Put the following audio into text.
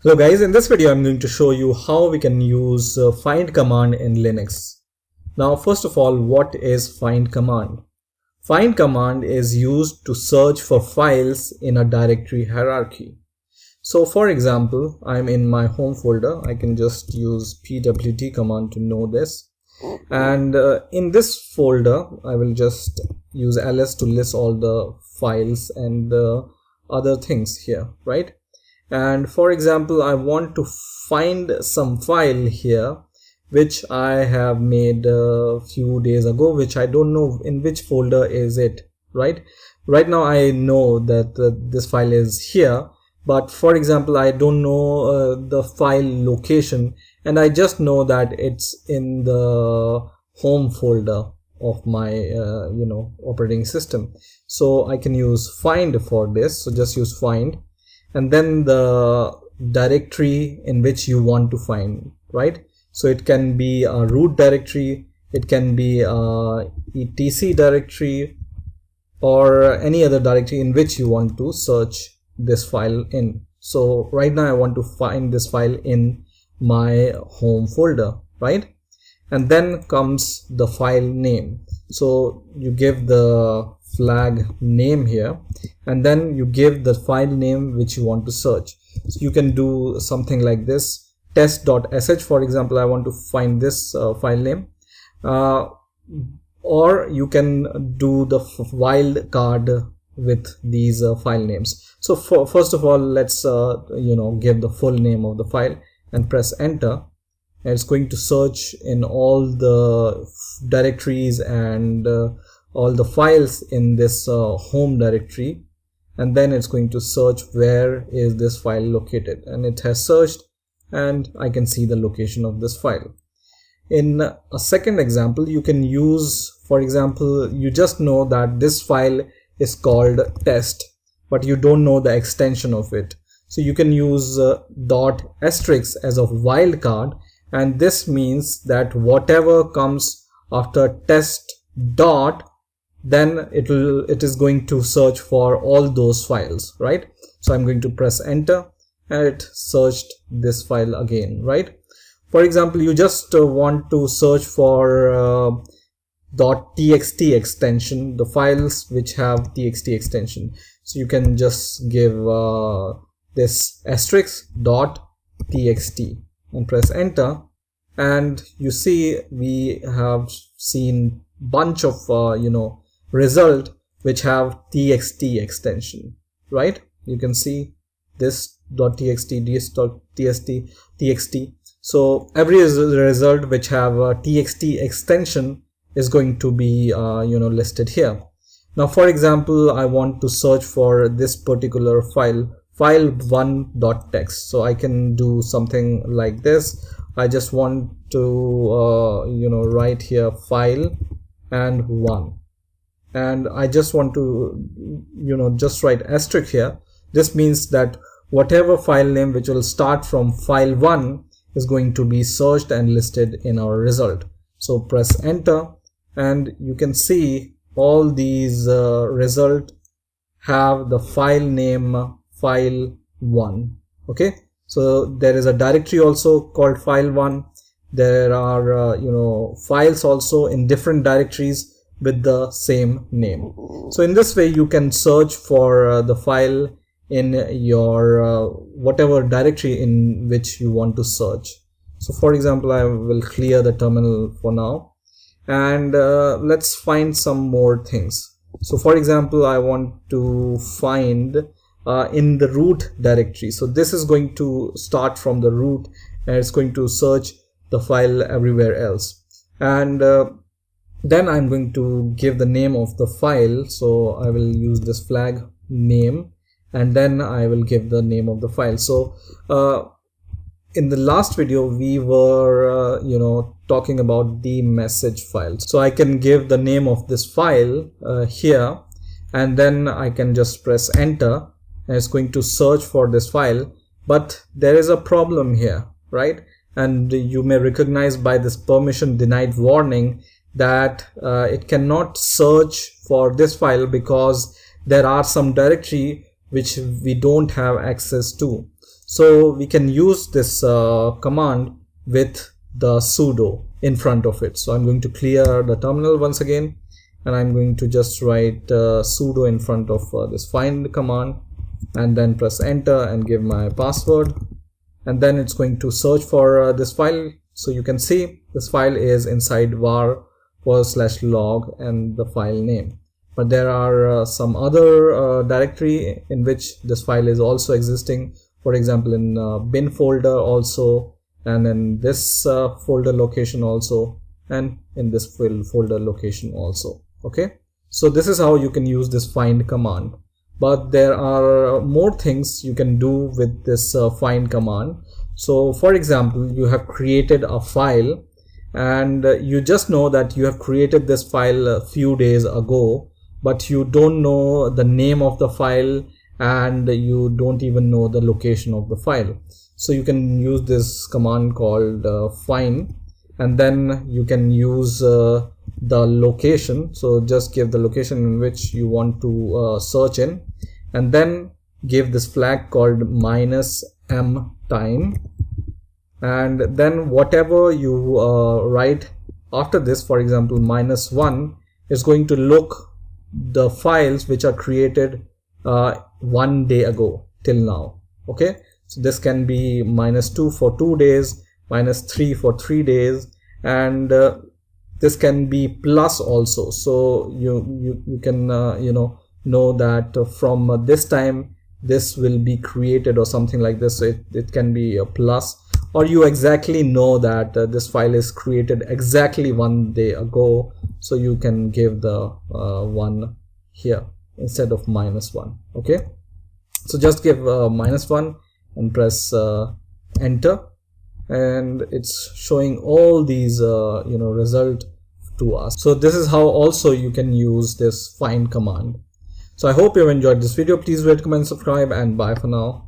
Hello guys, in this video I'm going to show you how we can use find command in Linux. Now first of all, what is find command? Find command is used to search for files in a directory hierarchy. So for example, I'm in my home folder. I can just use pwd command to know this. And in this folder, I will just use ls to list all the files and other things here, right? And for example, I want to find some file here which I have made a few days ago, which I don't know in which folder is it, right? Right now I know that this file is here, but for example, I don't know the file location, and I just know that it's in the home folder of my operating system. So I can use find for this. So just use find and then the directory in which you want to find, right? So it can be a root directory, it can be a etc directory, or any other directory in which you want to search this file in. So right now I want to find this file in my home folder, right? And then comes the file name. So you give the flag name here, and then you give the file name which you want to search. So you can do something like this, test.sh, for example. I want to find this file name, or you can do the wildcard with these file names. So first of all, let's give the full name of the file and press enter. And it's going to search in all the directories and all the files in this home directory, and then it's going to search where is this file located, and it has searched and I can see the location of this file. In a second example, you can use, for example, you just know that this file is called test, but you don't know the extension of it. So you can use dot asterisk as a wildcard, and this means that whatever comes after test dot, then it is going to search for all those files, right? So I'm going to press enter and it searched this file again, right? For example, you just want to search for .txt extension, the files which have txt extension. So you can just give this asterisk .txt and press enter, and you see we have seen bunch of result which have txt extension, right? You can see this .txt, txt. So every result which have a txt extension is going to be listed here. Now for example, I want to search for this particular file1.txt. so I can do something like this. I just want to write here file and 1, and I just want to just write asterisk here. This means that whatever file name which will start from file 1 is going to be searched and listed in our result. So press enter, and you can see all these result have the file name file 1. Okay, so there is a directory also called file 1. There are files also in different directories with the same name. So in this way you can search for the file in your whatever directory in which you want to search. So for example, I will clear the terminal for now, and let's find some more things. So for example, I want to find in the root directory. So this is going to start from the root, and it's going to search the file everywhere else, and then I'm going to give the name of the file. So I will use this flag name, and then I will give the name of the file. So in the last video we were talking about the message file. So I can give the name of this file here, and then I can just press enter, and it's going to search for this file. But there is a problem here, right? And you may recognize by this permission denied warning that it cannot search for this file because there are some directory which we don't have access to. So we can use this command with the sudo in front of it. So I'm going to clear the terminal once again, and I'm going to just write sudo in front of this find command, and then press enter and give my password, and then it's going to search for this file. So you can see this file is inside var/log and the file name, but there are some other directory in which this file is also existing, for example in bin folder also, and in this folder location also, and in this folder location also. Okay, so this is how you can use this find command. But there are more things you can do with this find command. So for example, you have created a file, and you just know that you have created this file a few days ago, but you don't know the name of the file, and you don't even know the location of the file. So you can use this command called find, and then you can use the location. So just give the location in which you want to search in, and then give this flag called -m time, and then whatever you write after this, for example -1, is going to look the files which are created 1 day ago till now. Okay, so this can be -2 for 2 days, -3 for 3 days, and this can be plus also. So you can know that from this time this will be created or something like this. So it can be a plus, or you exactly know that this file is created exactly 1 day ago, so you can give the 1 here instead of -1. Okay, so just give -1 and press enter, and it's showing all these result to us. So this is how also you can use this find command. So I hope you have enjoyed this video. Please rate, comment, subscribe, and bye for now.